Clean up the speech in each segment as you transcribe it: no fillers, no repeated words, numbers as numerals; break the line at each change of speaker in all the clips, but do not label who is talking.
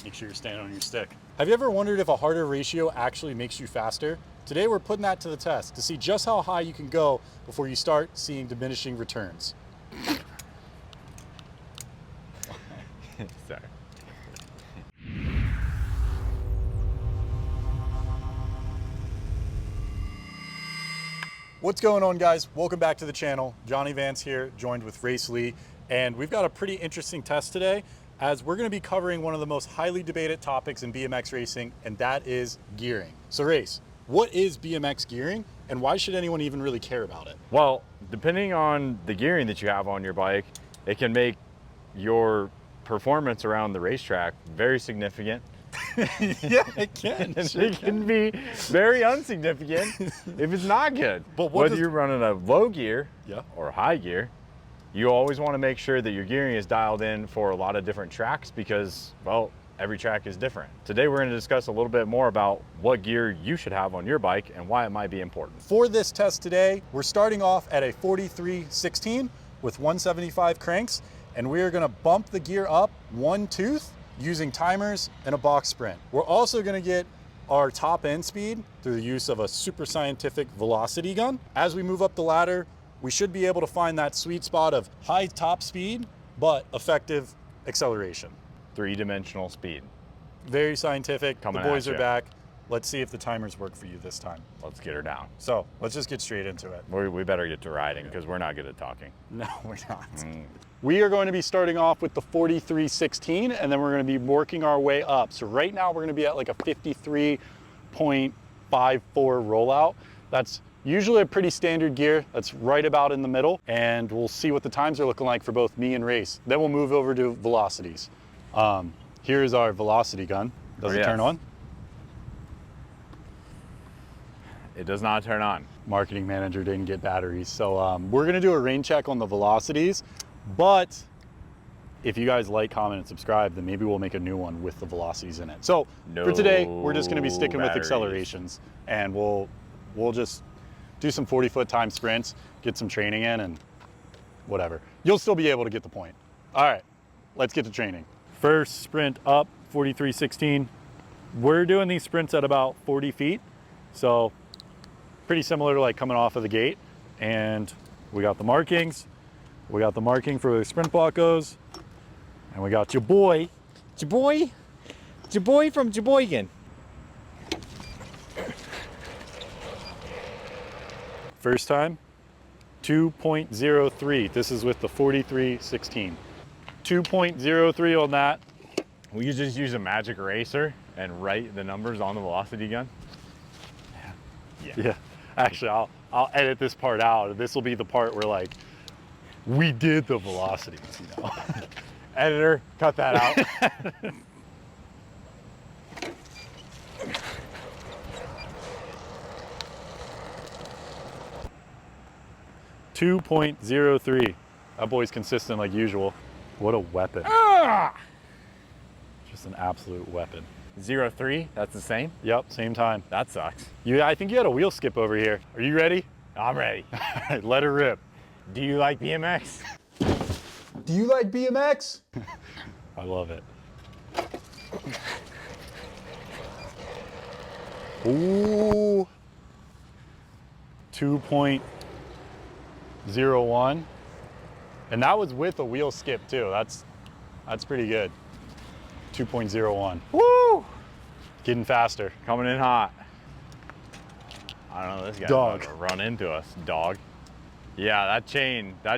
Make sure you're standing on your stick. Have you ever wondered if a harder ratio actually makes you faster? Today we're putting that to the test to see just how high you can go before you start seeing diminishing returns.
Sorry.
What's going on, guys? Welcome back to the channel. Johnny Vance here, joined with Race Lee, and we've got a pretty interesting test today as we're going to be covering one of the most highly debated topics in BMX racing, and that is gearing. So Race, what is BMX gearing and why should anyone even really care about it?
Well, depending on the gearing that you have on your bike, it can make your performance around the racetrack very significant.
Yeah, it can.
It can be very insignificant if it's not good.
But
whether you're running a low gear or a high gear, you always want to make sure that your gearing is dialed in for a lot of different tracks because, well, every track is different. Today we're going to discuss a little bit more about what gear you should have on your bike and why it might be important.
For this test today, we're starting off at a 43/16 with 175 cranks, and we are going to bump the gear up one tooth using timers and a box sprint. We're also going to get our top end speed through the use of a super scientific velocity gun. As we move up the ladder, we should be able to find that sweet spot of high top speed, but effective acceleration.
Three-dimensional speed.
Very scientific.
Coming
the boys
at
are
ya.
back. Let's see if the timers work for you this time.
Let's get her down.
So let's just get straight into it.
We better get to riding because we're not good at talking.
No, we're not. We are going to be starting off with the 43/16, and then we're going to be working our way up. So right now we're going to be at like a 53.54 rollout. That's usually a pretty standard gear. That's right about in the middle, and we'll see what the times are looking like for both me and Race. Then we'll move over to velocities. Here's our velocity gun. Does it turn on?
It does not turn on.
Marketing manager didn't get batteries. So we're gonna do a rain check on the velocities, but if you guys like, comment, and subscribe, then maybe we'll make a new one with the velocities in it. So for today, we're just gonna be sticking with accelerations, and we'll just do some 40-foot time sprints, get some training in, and whatever. You'll still be able to get the point. All right, let's get to training. First sprint up, 43/16. We're doing these sprints at about 40 feet. So pretty similar to like coming off of the gate. And we got the markings. We got the marking for where the sprint block goes. And we got your boy
from Sheboygan.
first time, 2.03. This is with the 43/16. 2.03 on that.
We could just use a magic eraser and write the numbers on the velocity gun.
Yeah. Actually, I'll edit this part out. This will be the part where like we did the velocities, you know.
Editor, cut that out.
2.03. That boy's consistent like usual. What a weapon. Just an absolute weapon.
0.3, that's the same?
Yep, same time.
That sucks.
I think you had a wheel skip over here. Are you ready?
I'm ready.
All right, let her rip.
Do you like BMX?
Do you like BMX? I love it. Ooh. 2.01. And that was with a wheel skip too. That's pretty good. 2.01.
Woo!
Getting faster.
Coming in hot. I don't know, this guy's
Dog.
about to run into us, dog. Yeah, that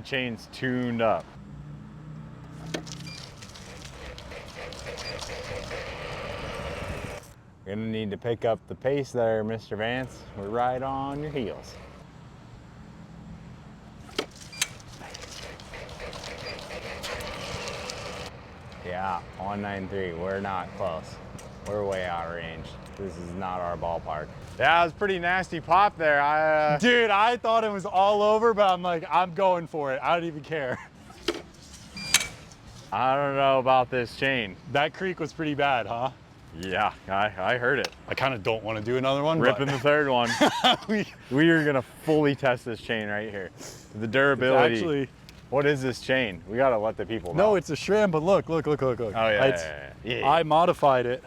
chain's tuned up. You're gonna need to pick up the pace there, Mr. Vance. We're right on your heels. Yeah, 193, we're not close. We're way out of range. This is not our ballpark. Yeah, it was pretty nasty pop there.
Dude, I thought it was all over, but I'm like, I'm going for it. I don't even care.
I don't know about this chain.
That creak was pretty bad, huh?
Yeah, I heard it.
I kind of don't want to do another one.
Ripping the third one. we are gonna fully test this chain right here. The durability.
It's actually
What is this chain? We gotta let the people know.
No, it's a SRAM, but look.
Oh, yeah.
I modified it.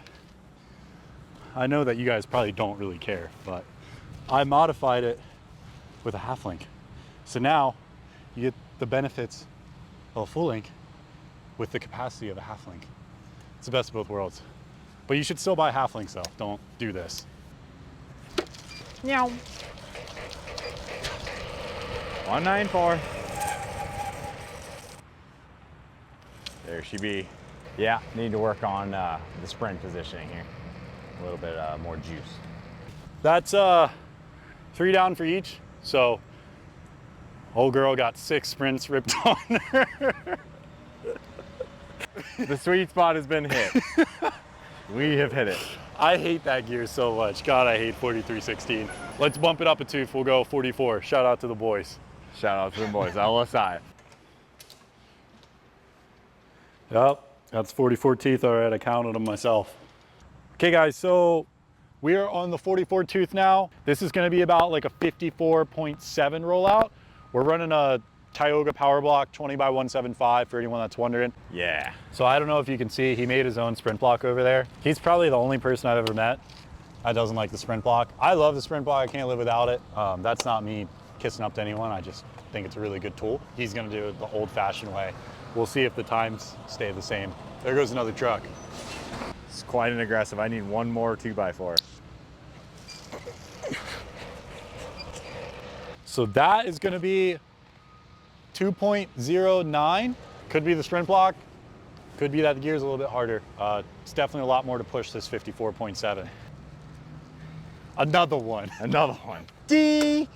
I know that you guys probably don't really care, but I modified it with a half link. So now you get the benefits of a full link with the capacity of a half link. It's the best of both worlds. But you should still buy half links though. Don't do this.
Meow.
194. There she be. Yeah, need to work on the sprint positioning here. A little bit more juice.
That's 3 down for each. So old girl got 6 sprints ripped on her.
The sweet spot has been hit. We have hit it.
I hate that gear so much. God, I hate 4316. Let's bump it up a tooth. We'll go 44. Shout out to the boys.
Shout out to the boys, LSI.
Yep, that's 44 teeth. All right, I counted them myself. Okay guys, so we are on the 44 tooth now. This is gonna be about like a 54.7 rollout. We're running a Tioga Power Block 20 by 175 for anyone that's wondering.
Yeah.
So I don't know if you can see, he made his own sprint block over there. He's probably the only person I've ever met that doesn't like the sprint block. I love the sprint block, I can't live without it. That's not me kissing up to anyone, I just think it's a really good tool. He's gonna do it the old fashioned way. We'll see if the times stay the same. There goes another truck.
It's quite an aggressive. I need one more 2x4.
So that is gonna be 2.09. Could be the sprint block. Could be that the gear's a little bit harder. It's definitely a lot more to push this 54.7. Another one.
Another one.
DJ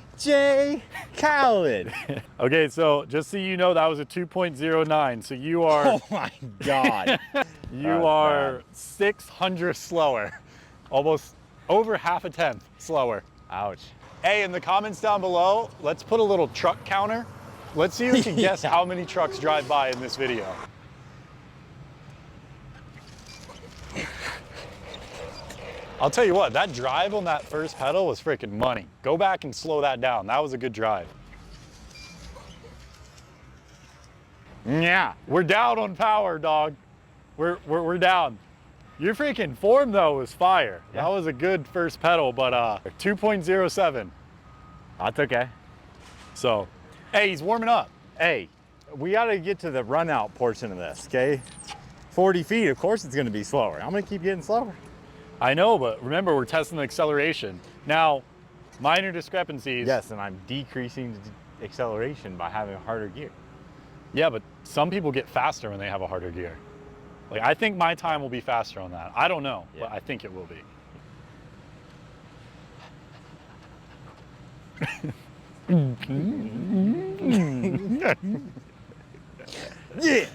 Khaled.
Okay, so just so you know, that was a 2.09. So you are,
Oh my God.
you are 600 slower. Almost over half a tenth slower.
Ouch.
Hey, in the comments down below, let's put a little truck counter. Let's see who can guess how many trucks drive by in this video. I'll tell you what, that drive on that first pedal was freaking money. Go back and slow that down. That was a good drive.
Yeah.
We're down on power, dog. We're down. Your freaking form though was fire.
Yeah.
That was a good first pedal, but 2.07.
That's okay.
So, hey, he's warming up.
Hey, we got to get to the run out portion of this, okay? 40 feet, of course it's going to be slower. I'm going to keep getting slower.
I know, but remember, we're testing the acceleration. Now, minor discrepancies.
Yes, and I'm decreasing the acceleration by having a harder gear.
Yeah, but some people get faster when they have a harder gear. Like, I think my time will be faster on that. I don't know, but I think it will be.
Yeah.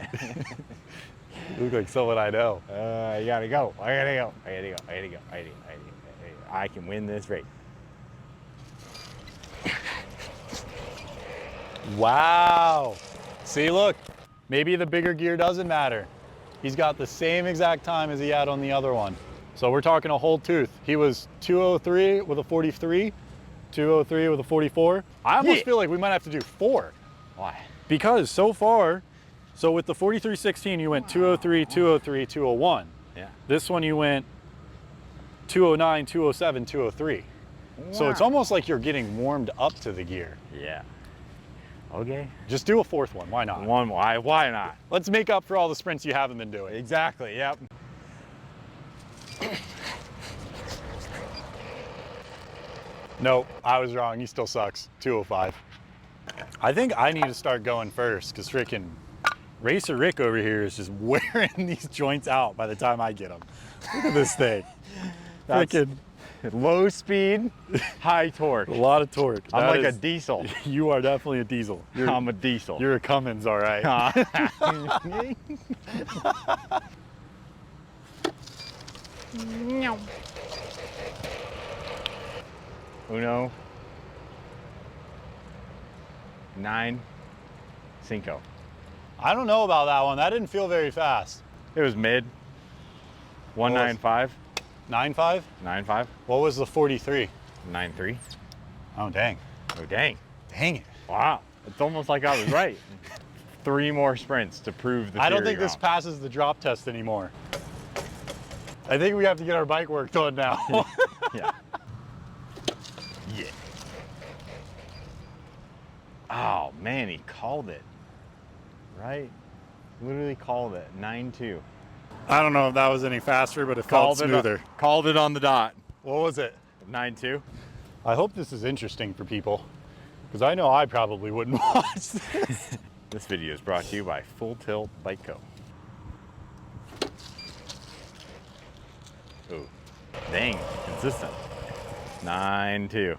You look like someone I know.
You gotta go. I gotta go. I can win this race.
Wow. See, look, maybe the bigger gear doesn't matter. He's got the same exact time as he had on the other one. So we're talking a whole tooth. He was 203 with a 43, 203 with a 44. I almost feel like we might have to do 4.
Why?
Because so far, so with the 4316, you went 203, 203, 201.
Yeah.
This one you went 209, 207, 203. So it's almost like you're getting warmed up to the gear.
Yeah. Okay.
Just do a 4th one, why not?
One. Why not?
Let's make up for all the sprints you haven't been doing.
Exactly. Yep.
Nope, I was wrong, he still sucks, 205. I think I need to start going first, because freaking Racer Rick over here is just wearing these joints out by the time I get them. Look at this thing. Freaking
low speed, high torque.
a lot of torque.
I'm
That
like
is-
a diesel.
You are definitely a diesel.
I'm a diesel.
You're a Cummins, all right.
Uno. 9. Cinco.
I don't know about that one. That didn't feel very fast.
It was mid. 195.
9.5?
95.
What was the 43?
93.
Oh, dang.
Oh, dang.
Dang it.
Wow. It's almost like I was right. 3 more sprints to prove the
I don't
theory
think this
wrong.
passes the drop test anymore. I think we have to get our bike worked on now.
Yeah. Yeah. Oh man, he called it. Right? Literally called it. 9.2.
I don't know if that was any faster, but it felt smoother.
Called it on the dot.
What was it?
9.2.
I hope this is interesting for people, because I know I probably wouldn't watch this.
This video is brought to you by Full Tilt Bike Co. Ooh, dang, consistent. 9.2.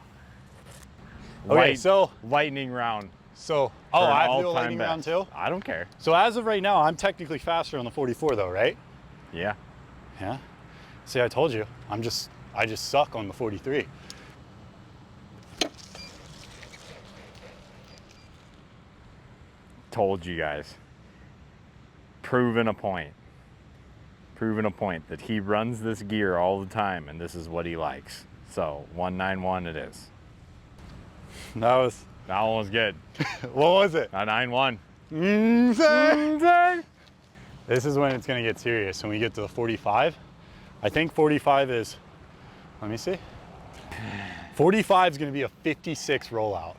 Okay, so
lightning round.
oh,
for an
I have to do a
all-time
lightning round
best.
too?
I don't care.
So as of right now, I'm technically faster on the 44 though, right?
Yeah.
Yeah. See, I told you, I just suck on the 43.
Told you guys. Proven a point. Proven a point that he runs this gear all the time and this is what he likes. So 191 it is.
That was,
That one was good.
what was it?
A 9.1.
This is when it's gonna get serious, when we get to the 45. I think 45 is, let me see. 45 is gonna be a 56 rollout.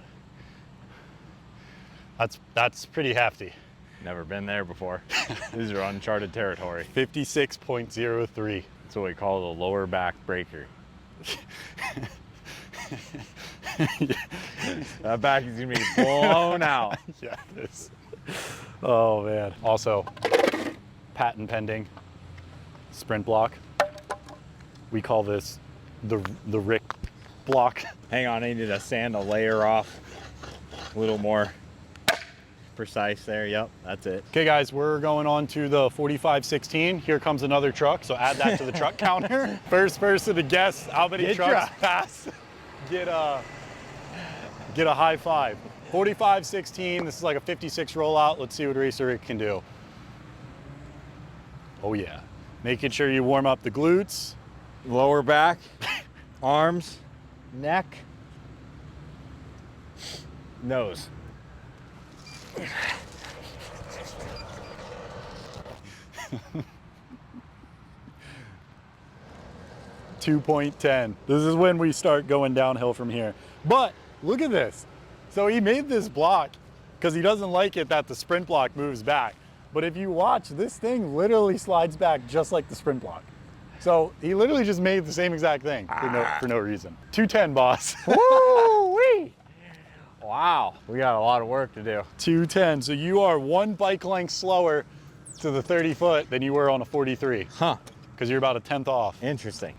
That's pretty hefty.
Never been there before. These are uncharted territory.
56.03.
That's what we call the lower back breaker. That back is gonna be blown out.
Yeah, it is. Oh man. Also, patent pending sprint block. We call this the Rick block.
Hang on, I need to sand a layer off. A little more precise there. Yep, that's it.
Okay guys, we're going on to the 4516. Here comes another truck, so add that to the truck counter. First person to guess how many trucks pass, get a high five. 4516, this is like a 56 rollout. Let's see what Racer Rick can do. Oh yeah. Making sure you warm up the glutes.
Lower back, arms, neck, nose.
2.10. This is when we start going downhill from here. But look at this. So he made this block because he doesn't like it that the sprint block moves back. But if you watch, this thing literally slides back just like the sprint block. So he literally just made the same exact thing for no reason. 210, boss.
Woo-wee! Wow, we got a lot of work to do.
210. So you are one bike length slower to the 30 foot than you were on a 43.
Huh.
Because you're about a 10th off.
Interesting.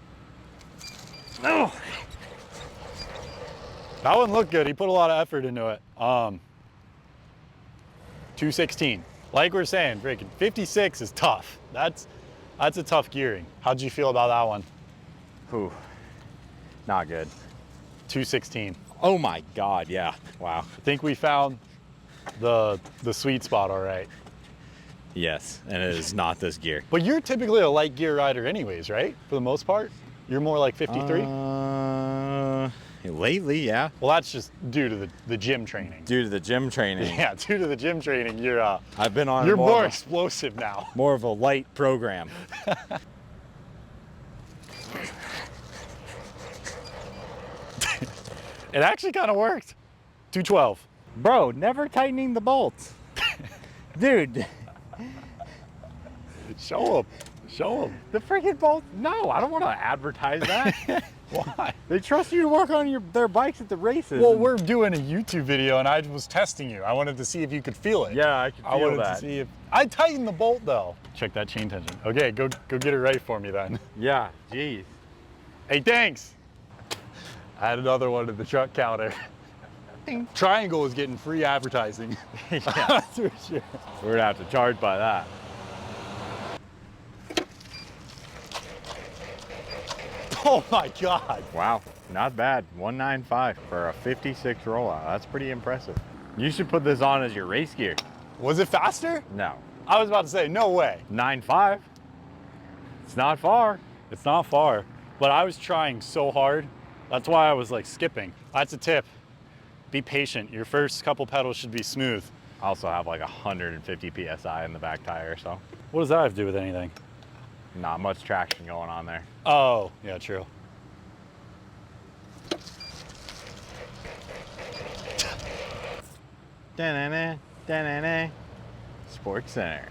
No. That one looked good. He put a lot of effort into it. 216. Like we're saying, freaking 56 is tough. That's a tough gearing. How'd you feel about that one?
Whew. Not good.
216.
Oh my God, yeah. Wow.
I think we found the sweet spot, all right.
Yes, and it is not this gear.
But you're typically a light gear rider anyways, right? For the most part? You're more like 53?
Lately, yeah.
Well, that's just due to the gym training.
Due to the gym training.
Yeah, due to the gym training, you're
I've been on
you're more
of
explosive now.
more of a light program.
It actually kind of worked. 212.
Bro, never tightening the bolts. Dude,
Show him. Show him.
the freaking bolt. No, I don't want to advertise that.
Why?
They trust you to work on their bikes at the races.
Well, we're doing a YouTube video and I was testing you. I wanted to see if you could feel it.
Yeah, I can feel
I wanted
that.
to see if I tightened the bolt though. Check that chain tension. Okay, go get it right for me then.
Yeah, geez.
Hey, thanks. Add another one to the truck counter. Triangle is getting free advertising.
Yeah,
That's for sure.
we're gonna have to charge by that.
Oh my God.
Wow, not bad. 195 for a 56 rollout. That's pretty impressive. You should put this on as your race gear.
Was it faster?
No,
I was about to say, no way.
9.5. It's not far.
It's not far, but I was trying so hard. That's why I was like skipping. That's a tip. Be patient. Your first couple pedals should be smooth.
I also have like 150 PSI in the back tire, so
What does that have to do with anything?
not much traction going on there.
Oh, yeah, true.
Da-na-na, da-na-na. Sports Center,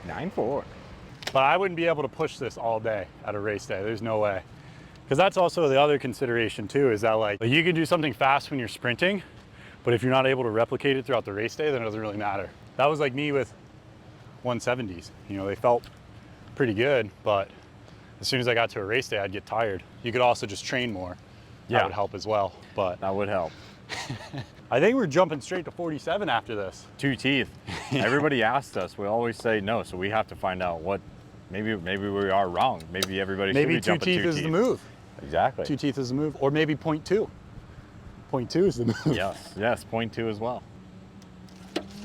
9.4.
But I wouldn't be able to push this all day at a race day. There's no way. Because that's also the other consideration too, is that like you can do something fast when you're sprinting, but if you're not able to replicate it throughout the race day, then it doesn't really matter. That was like me with 170s. You know, they felt pretty good, but as soon as I got to a race day, I'd get tired. You could also just train more.
Yeah.
That would help as well. But
That would help.
I think we're jumping straight to 47 after this.
2 teeth. Everybody asked us. We always say no, so we have to find out what. Maybe we are wrong. Maybe everybody should
Maybe
be
2
jumping
teeth
2
is
teeth.
the move.
Exactly.
2 teeth is the move, or maybe 0.2. 0.2 is the move.
Yes, 0.2 as well.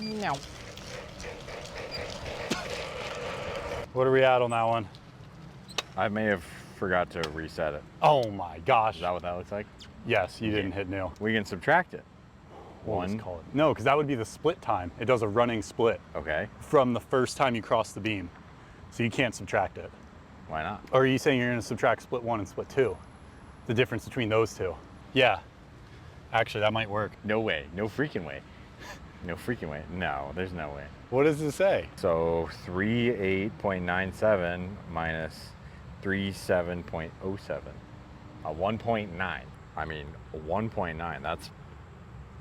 No.
What are we at on that one?
I may have forgot to reset it.
Oh my gosh.
Is that what that looks like?
Yes, you didn't hit new.
We can subtract it.
What was
One.
it called? No, because that would be the split time. It does a running split
Okay.
from the first time you cross the beam. So you can't subtract it.
Why not?
Or are you saying you're going to subtract split 1 and split 2? The difference between those two? Yeah. Actually, that might work.
No way. No freaking way. No freaking way. No, there's no way.
What does it say?
So 38.97 minus 37.07. A 1.9. I mean, a 1.9. That's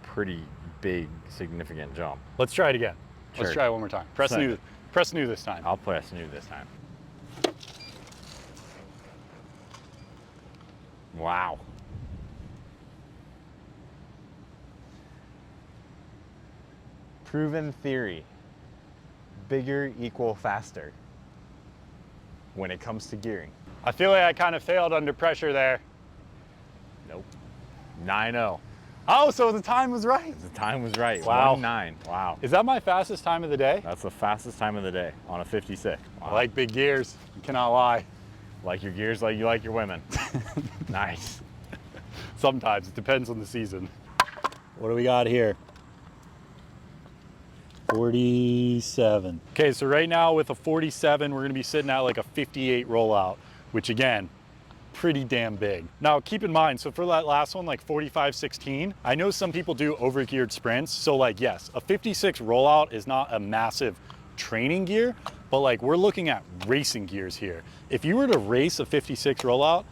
pretty big, significant jump.
Let's try it again. Let's
Sure.
try it one more time. Press
Second.
new. Press new this time.
I'll press new this time. Wow. Proven theory. Bigger equal faster when it comes to gearing.
I feel like I kind of failed under pressure there.
Nope. 9-0.
Oh, so the time was right.
The time was right.
Wow.
1-9. Wow.
Is that my fastest time of the day?
That's the fastest time of the day on a 56. Wow.
I like big gears. You cannot lie.
Like your gears like you like your women. Nice.
Sometimes. It depends on the season. What do we got here? 47. Okay, so right now with a 47, we're going to be sitting at like a 58 rollout, which again, pretty damn big. Now keep in mind, so for that last one, like 45-16, I know some people do overgeared sprints. So like, yes, a 56 rollout is not a massive training gear, but like we're looking at racing gears here. If you were to race a 56 rollout,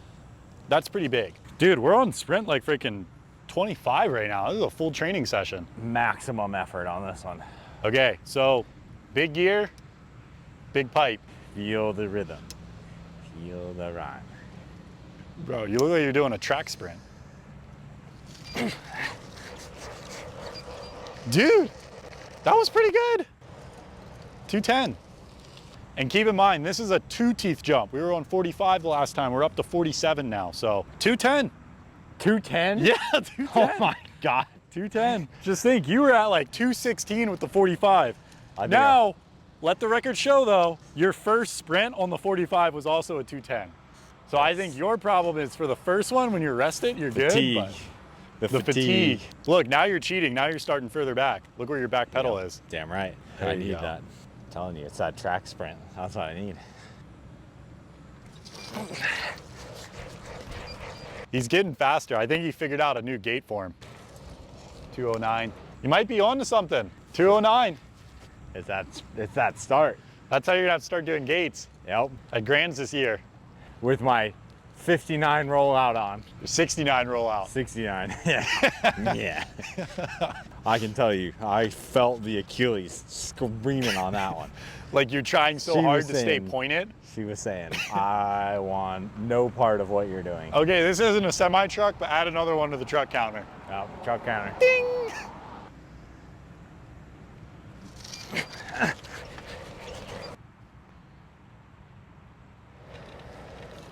that's pretty big. Dude, we're on sprint like freaking 25 right now. This is a full training session.
Maximum effort on this one.
Okay, so big gear, big pipe.
Feel the rhythm. Feel the rhyme.
Bro, you look like you're doing a track sprint. Dude, that was pretty good. 210. And keep in mind, this is a 2-teeth jump. We were on 45 the last time. We're up to 47 now, so 210.
210?
Yeah, 210.
Oh my God.
210. Just think, you were at like 216 with the 45.
I did.
Now, let the record show though, your first sprint on the 45 was also a 210. So I think your problem is for the first one, when you're rested, you're
Fatigue.
good. But the fatigue. Look, now you're cheating. Now you're starting further back. Look where your back pedal is.
Damn right.
There
I
you
need
go.
that. I'm telling you, it's that track sprint. That's what I need.
He's getting faster. I think he figured out a new gate for him. 209. You might be on to something. 209.
It's that start.
That's how you're gonna have to start doing gates
Yep.
at Grands this year.
With my 59 rollout on.
69 rollout.
69. Yeah. Yeah. I can tell you, I felt the Achilles screaming on that one.
Like you're trying so
She
hard
was
to stay
saying-
pointed.
She was saying, I want no part of what you're doing.
Okay, this isn't a semi truck, but add another one to the truck counter.
Oh, truck counter.
Ding!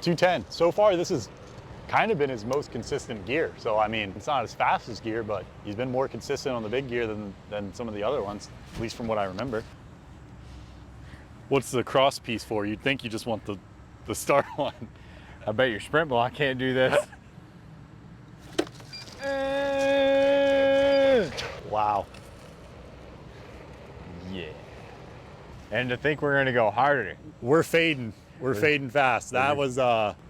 210. So far, this has kind of been his most consistent gear. So, I mean, it's not as fast as gear, but he's been more consistent on the big gear than some of the other ones, at least from what I remember. What's the cross piece for? You'd think you just want the start one.
I bet your sprint block can't do this.
Wow.
Yeah. And to think we're going to go harder.
We're fading. We're fading fast. That was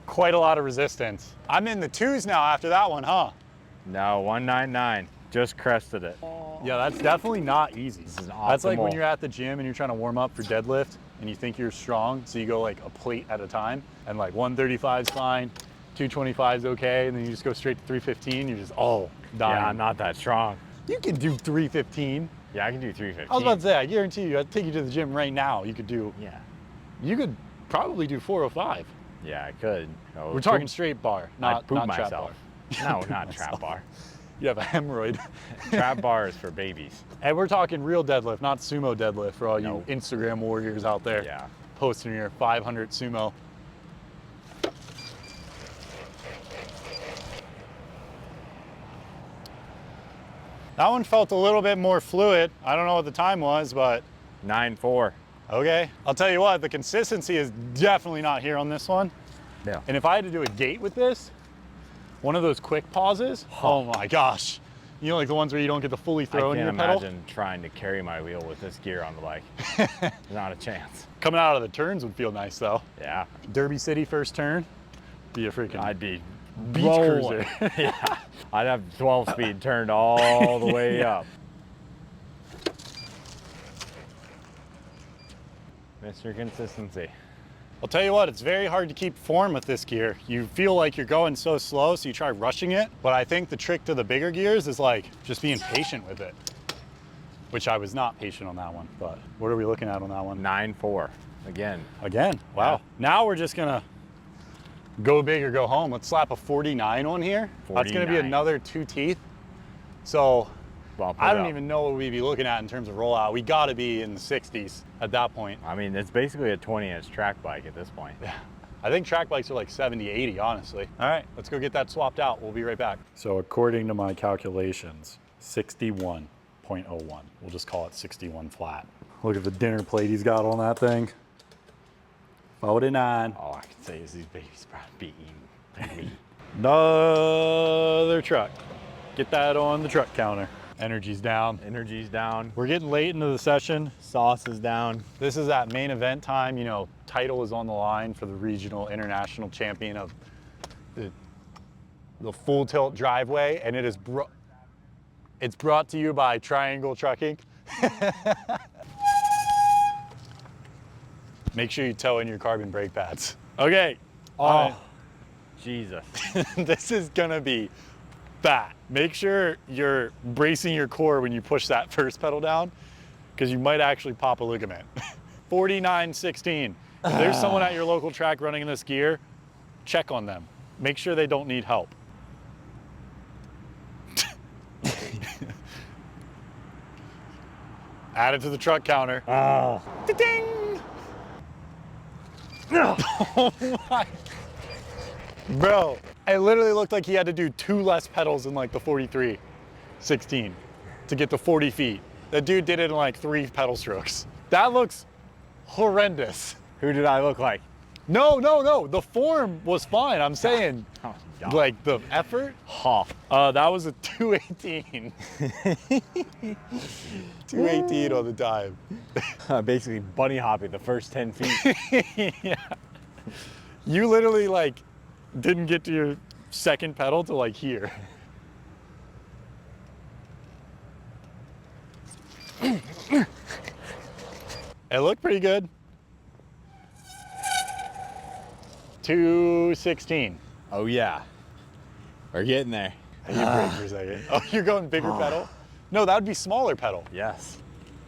quite a lot of resistance. I'm in the 2s now after that one, huh?
No, 199. Just crested it.
Yeah, that's definitely not easy.
This is
That's like when
optimal.
you're at the gym and you're trying to warm up for deadlift and you think you're strong, so you go like a plate at a time, and like 135 is fine, 225 is okay, and then you just go straight to 315. You're just dying.
Yeah, I'm not that strong.
You can do 315.
Yeah, I can do 315.
I was about to say, I guarantee you, I'd take you to the gym right now. You could do.
Yeah.
You could probably do 405.
Yeah, I could. Oh,
We're talking straight bar,
I'd
not
poop
trap
myself.
bar.
No, not trap bar.
You have a hemorrhoid.
Trap bar is for babies.
And we're talking real deadlift, not sumo deadlift for all
Nope.
you Instagram warriors out there.
Yeah.
Posting your 500 sumo. That one felt a little bit more fluid. I don't know what the time was, but
9.4.
okay. I'll tell you what, the consistency is definitely not here on this one.
Yeah.
And if I had to do a gate with this, one of those quick pauses, oh my gosh. You know, like the ones where you don't get to fully throw in
I
your
can't
pedal?
imagine trying to carry my wheel with this gear on the bike. Not a chance.
Coming out of the turns would feel nice though.
Yeah.
Derby City first turn, be a freaking
I'd be
beach
rolling.
cruiser.
Yeah. I'd have 12 speed turned all the way
Yeah.
up. Mr. Consistency.
I'll tell you what, it's very hard to keep form with this gear. You feel like you're going so slow, so you try rushing it. But I think the trick to the bigger gears is like just being patient with it, which I was not patient on that one. But what are we looking at on that one?
9.4. Again.
Again, wow.
Yeah.
Now we're just gonna go big or go home. Let's slap a 49 on here. That's gonna be
49.
another 2 teeth. So
Well,
I don't even know what we'd be looking at in terms of rollout. We gotta be in the 60s at that point.
I mean, it's basically a 20-inch track bike at this point.
Yeah. I think track bikes are like 70, 80, honestly. All right, let's go get that swapped out. We'll be right back. So according to my calculations, 61.01. We'll just call it 61 flat. Look at the dinner plate he's got on that thing. 49.
All I can say is these babies probably beating me.
Another truck. Get that on the truck counter. Energy's down.
Energy's down.
We're getting late into the session.
Sauce is down.
This is at main event time. You know, title is on the line for the regional international champion of the full tilt driveway, and it's brought to you by Triangle Trucking. Make sure you tow in your carbon brake pads. Okay.
Oh, Jesus.
This is gonna be fat. Make sure you're bracing your core when you push that first pedal down, because you might actually pop a ligament. 49.16. If there's someone at your local track running in this gear, check on them. Make sure they don't need help. Add it to the truck counter.
Oh.
Ding! Oh my. Bro, it literally looked like he had to do 2 less pedals in like the 43.16 to get to 40 feet. That dude did it in like 3 pedal strokes. That looks horrendous.
Who did I look like?
No, no, no. The form was fine. I'm saying,
Oh, God.
like the effort.
Ha.
That was a 218. 218 on the time.
Basically bunny hopping the first 10 feet.
Yeah. You literally like didn't get to your second pedal to like here. It looked pretty good. 216.
Oh, yeah. We're getting there.
You break for a second. Oh, you're going bigger pedal? No, that would be smaller pedal.
Yes.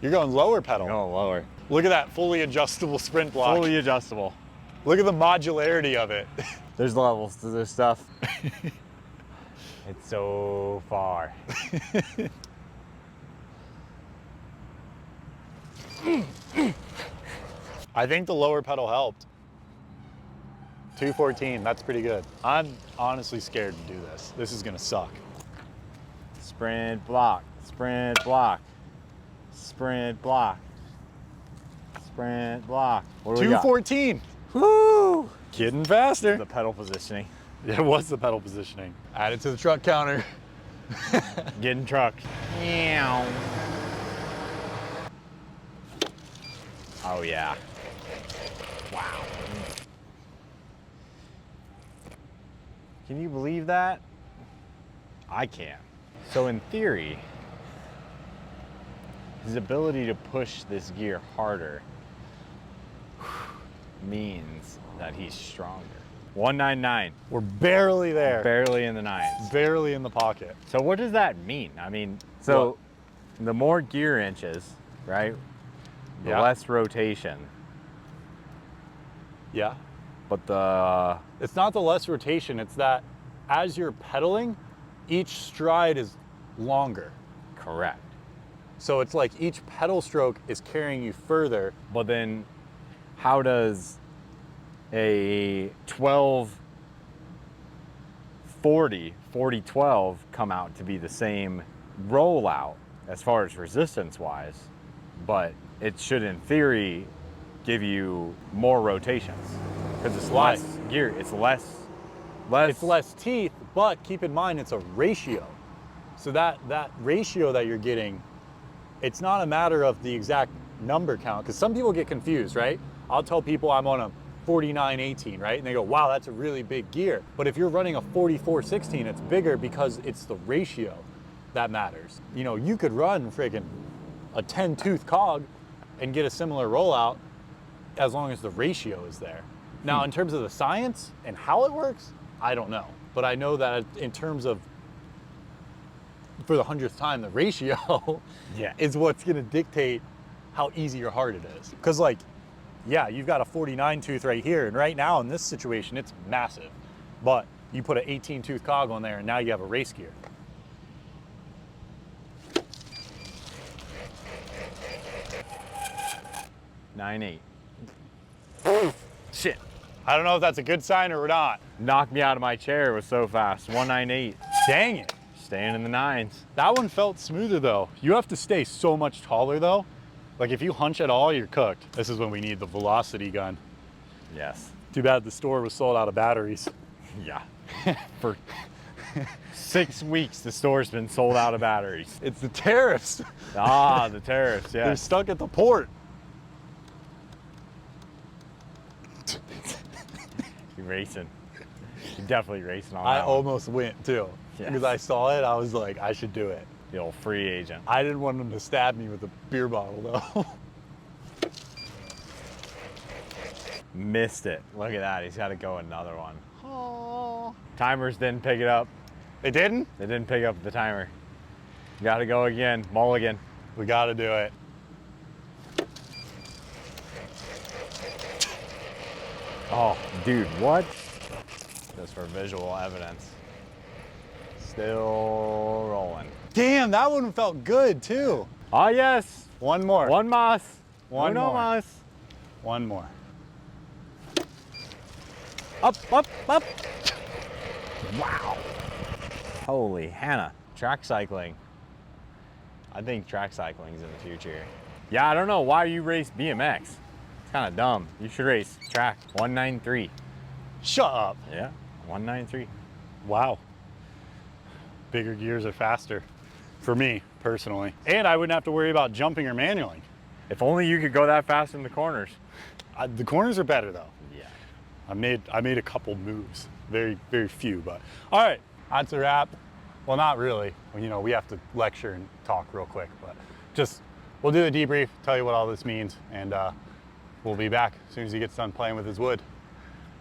You're going lower pedal.
Going lower.
Look at that fully adjustable sprint block.
Fully adjustable.
Look at the modularity of it.
There's levels to this stuff. It's so far.
I think the lower pedal helped. 214, that's pretty good. I'm honestly scared to do this. This is gonna suck.
Sprint block. Sprint block. Sprint block. Sprint block. What do we got?
214.
Woo!
Getting faster.
The pedal positioning.
It was the pedal positioning. Add it to the truck counter.
Getting trucked. Meow. Oh yeah. Wow. Can you believe that? I can't. So in theory, his ability to push this gear harder means that he's stronger. 199.
We're barely there.
Barely in the nines.
Barely in the pocket.
So what does that mean? I mean, so the more gear inches, right? The
Yeah.
less rotation.
Yeah.
But
It's not the less rotation, it's that as you're pedaling, each stride is longer.
correct.
So it's like each pedal stroke is carrying you further.
But then how does a 40-12 come out to be the same rollout as far as resistance wise, but it should in theory give you more rotations because it's less gear, it's less
It's less teeth, but keep in mind it's a ratio. So that ratio that you're getting, it's not a matter of the exact number count, because some people get confused, right? I'll tell people I'm on a 49-18, right? And they go, wow, that's a really big gear. But if you're running a 44-16, it's bigger because it's the ratio that matters. You know, you could run friggin' a 10-tooth cog and get a similar rollout as long as the ratio is there. Now, in terms of the science and how it works, I don't know. But I know that in terms of, for the 100th time, the ratio is what's gonna dictate how easy or hard it is. Because like, yeah, you've got a 49 tooth right here, and right now in this situation, it's massive. But you put an 18 tooth cog on there, and now you have a race gear.
Nine eight. Shit.
I don't know if that's a good sign or not.
Knocked me out of my chair. It was so fast. 198.
Dang it.
Staying in the nines.
That one felt smoother though. You have to stay so much taller though. Like if you hunch at all, you're cooked. This is when we need the velocity gun.
Yes.
Too bad the store was sold out of batteries.
Yeah. For 6 weeks, the store's been sold out of batteries.
It's the tariffs.
Ah, the tariffs, yeah.
They're stuck at the port.
You're racing. You're definitely racing on
I
that one.
almost went too.
Yes.
Because I saw it, I was like, I should do it.
The old free agent.
I didn't want him to stab me with a beer bottle though.
Missed it. Look at that. He's got to go another one.
Oh.
Timers didn't pick it up.
They didn't?
They didn't pick up the timer. Got to go again. Mulligan.
We gotta do it.
Oh, dude, what? Just for visual evidence. Still rolling.
Damn, that one felt good too.
Ah, yes.
One more.
One más.
One
Uno
more.
más.
One more.
Up, up, up. Wow. Holy Hannah. Track cycling. I think track cycling is in the future. Yeah, I don't know why you race BMX. It's kind of dumb. You should race track 193.
Shut up.
Yeah, 193.
Wow. Bigger gears are faster for me personally. And I wouldn't have to worry about jumping or manualing.
If only you could go that fast in the corners.
The corners are better though.
Yeah.
I made a couple moves, very few, but all right, that's a wrap. Well, not really. Well, you know, we have to lecture and talk real quick, but just we'll do a debrief, tell you what all this means, and we'll be back as soon as he gets done playing with his wood.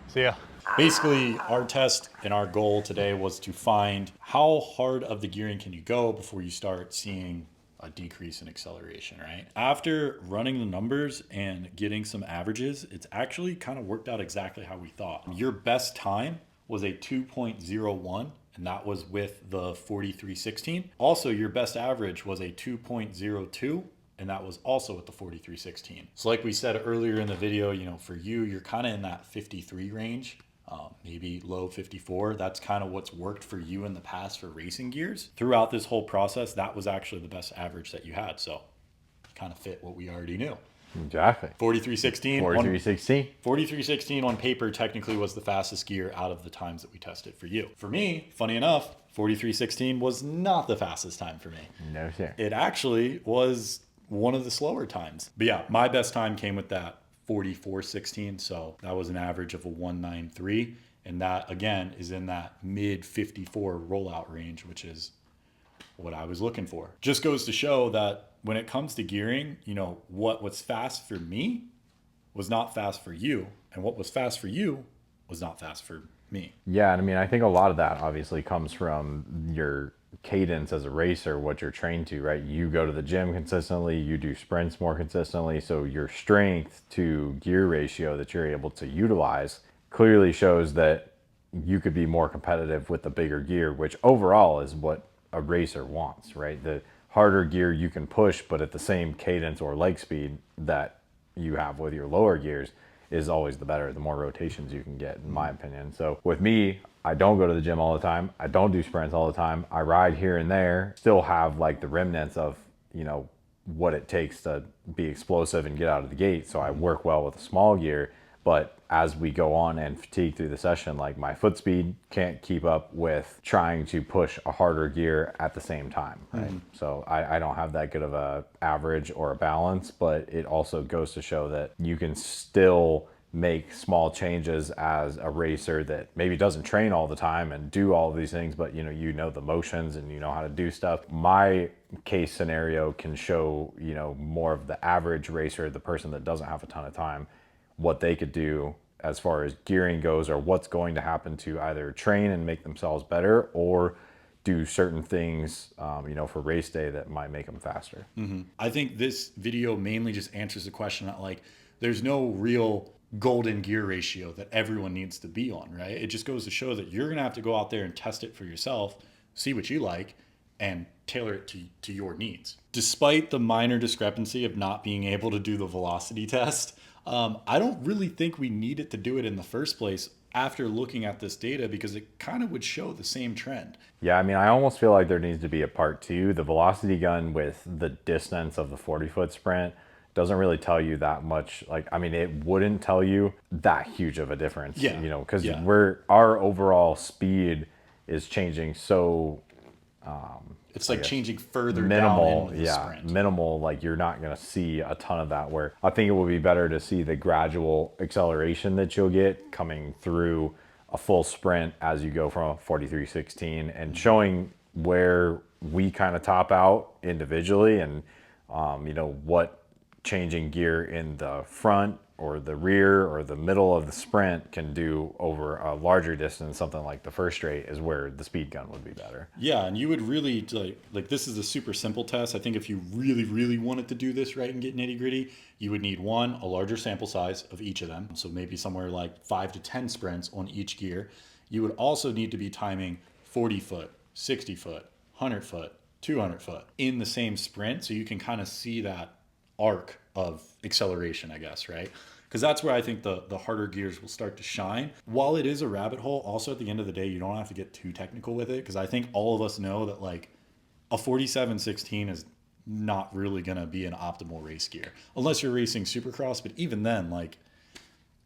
See ya. Basically, our test and our goal today was to find how hard of the gearing can you go before you start seeing a decrease in acceleration, right? After running the numbers and getting some averages, it's actually kind of worked out exactly how we thought. Your best time was a 2.01, and that was with the 4316. Also, your best average was a 2.02, and that was also with the 4316. So like we said earlier in the video, you know, for you, you're kind of in that 53 range. Maybe low 54. That's kind of what's worked for you in the past for racing gears. Throughout this whole process, that was actually the best average that you had. So kind of fit what we already knew.
Exactly.
4316.
4316.
4316 on paper technically was the fastest gear out of the times that we tested for you. For me, funny enough, 4316 was not the fastest time for me.
No, sir.
It actually was one of the slower times. But yeah, my best time came with that 44.16. So that was an average of a 193. And that, again, is in that mid 54 rollout range, which is what I was looking for. Just goes to show that when it comes to gearing, you know, what was fast for me was not fast for you. And what was fast for you was not fast for me.
Yeah, and I mean, I think a lot of that obviously comes from your cadence as a racer, what you're trained to, right? You go to the gym consistently, you do sprints more consistently, so your strength to gear ratio that you're able to utilize clearly shows that you could be more competitive with the bigger gear, which overall is what a racer wants, right? The harder gear you can push, but at the same cadence or leg speed that you have with your lower gears is always the better, the more rotations you can get, in my opinion. So with me, I don't go to the gym all the time. I don't do sprints all the time. I ride here and there, still have like the remnants of, you know, what it takes to be explosive and get out of the gate. So I work well with a small gear, but as we go on and fatigue through the session, like my foot speed can't keep up with trying to push a harder gear at the same time, right? So I don't have that good of a average or a balance, but it also goes to show that you can still make small changes as a racer that maybe doesn't train all the time and do all of these things, but you know the motions and you know how to do stuff. My case scenario can show, you know, more of the average racer, the person that doesn't have a ton of time, what they could do as far as gearing goes, or what's going to happen to either train and make themselves better or do certain things, you know, for race day that might make them faster.
I think this video mainly just answers the question that, like, there's no real golden gear ratio that everyone needs to be on, right? It just goes to show that you're going to have to go out there and test it for yourself, see what you like, and tailor it to your needs. Despite the minor discrepancy of not being able to do the velocity test, I don't really think we needed to do it in the first place after looking at this data, because it kind of would show the same trend.
Yeah, I mean, I almost feel like there needs to be a part two. The velocity gun with the distance of the 40-foot sprint doesn't really tell you that much. Like, I mean, it wouldn't tell you that huge of a difference,
Yeah.
you know, because
Yeah.
our overall speed is changing so
It's like changing further
minimal,
down in the sprint.
minimal. Like, you're not going to see a ton of that, where I think it would be better to see the gradual acceleration that you'll get coming through a full sprint as you go from a 43.16 and showing where we kind of top out individually, and you know, what changing gear in the front or the rear or the middle of the sprint can do over a larger distance. Something like the first straight is where the speed gun would be better.
Yeah, and you would really, like this is a super simple test. I think if you really wanted to do this right and get nitty gritty, you would need, one, a larger sample size of each of them. So maybe somewhere like 5 to 10 sprints on each gear. You would also need to be timing 40 foot, 60 foot, 100 foot, 200 foot in the same sprint, so you can kind of see that arc of acceleration, I guess, right? Because that's where I think the harder gears will start to shine. While it is a rabbit hole, also at the end of the day, you don't have to get too technical with it, because I think all of us know that like a 47.16 is not really going to be an optimal race gear unless you're racing supercross. But even then, like,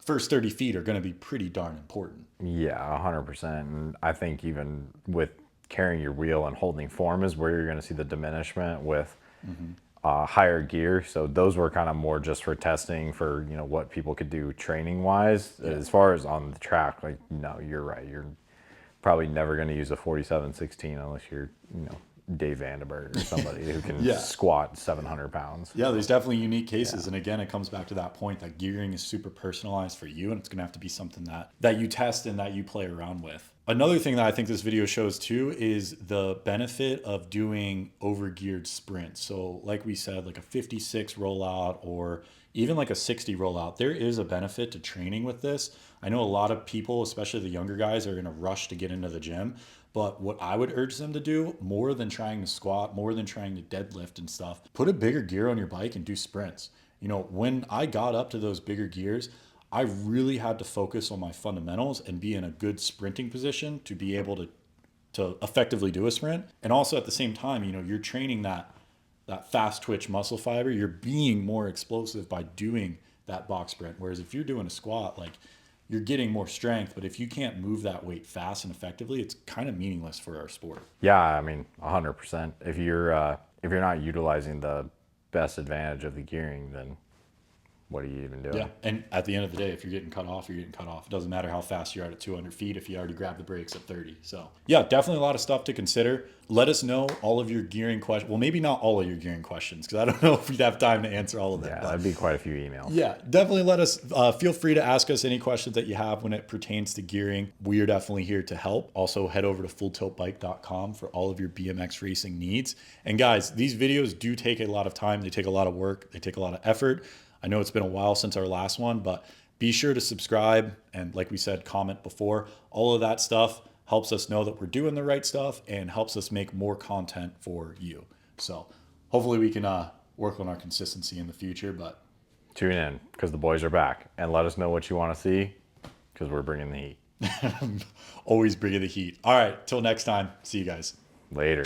first 30 feet are going to be pretty darn important.
Yeah, 100%. And I think even with carrying your wheel and holding form is where you're going to see the diminishment with higher gear. So those were kind of more just for testing for, you know, what people could do training wise.
Yeah.
As far as on the track, like, no, you're right. You're probably never going to use a 47.16 unless you're, you know, Dave Vandenberg or somebody who can
Yeah.
squat 700 pounds.
Yeah, there's definitely unique cases. And again, it comes back to that point that gearing is super personalized for you, and it's going to have to be something that you test and that you play around with. Another thing that I think this video shows too is the benefit of doing over-geared sprints. So like we said, like a 56 rollout or even like a 60 rollout, there is a benefit to training with this. I know a lot of people, especially the younger guys, are in a rush to get into the gym. But what I would urge them to do, more than trying to squat, more than trying to deadlift and stuff, put a bigger gear on your bike and do sprints. You know, when I got up to those bigger gears, I really had to focus on my fundamentals and be in a good sprinting position to be able to effectively do a sprint. And also at the same time, you know, you're training that fast twitch muscle fiber. You're being more explosive by doing that box sprint. Whereas if you're doing a squat, like, you're getting more strength, but if you can't move that weight fast and effectively, it's kind of meaningless for our sport.
Yeah, I mean, 100%. If you're not utilizing the best advantage of the gearing, then what are you even doing?
Yeah, and at the end of the day, if you're getting cut off, you're getting cut off. It doesn't matter how fast you're at 200 feet if you already grabbed the brakes at 30. So yeah, definitely a lot of stuff to consider. Let us know all of your gearing questions. Well, maybe not all of your gearing questions, because I don't know if we'd have time to answer all of them.
Yeah,
but
that'd be quite a few emails.
yeah, definitely let us, feel free to ask us any questions that you have when it pertains to gearing. We are definitely here to help. Also head over to fulltiltbike.com for all of your BMX racing needs. And guys, these videos do take a lot of time. They take a lot of work. They take a lot of effort. I know it's been a while since our last one, but be sure to subscribe. And like we said, comment before. All of that stuff helps us know that we're doing the right stuff and helps us make more content for you. So hopefully we can work on our consistency in the future, but
Tune in, because the boys are back. And let us know what you want to see, because we're bringing the heat.
always bringing the heat. All right, till next time. See you guys.
Later.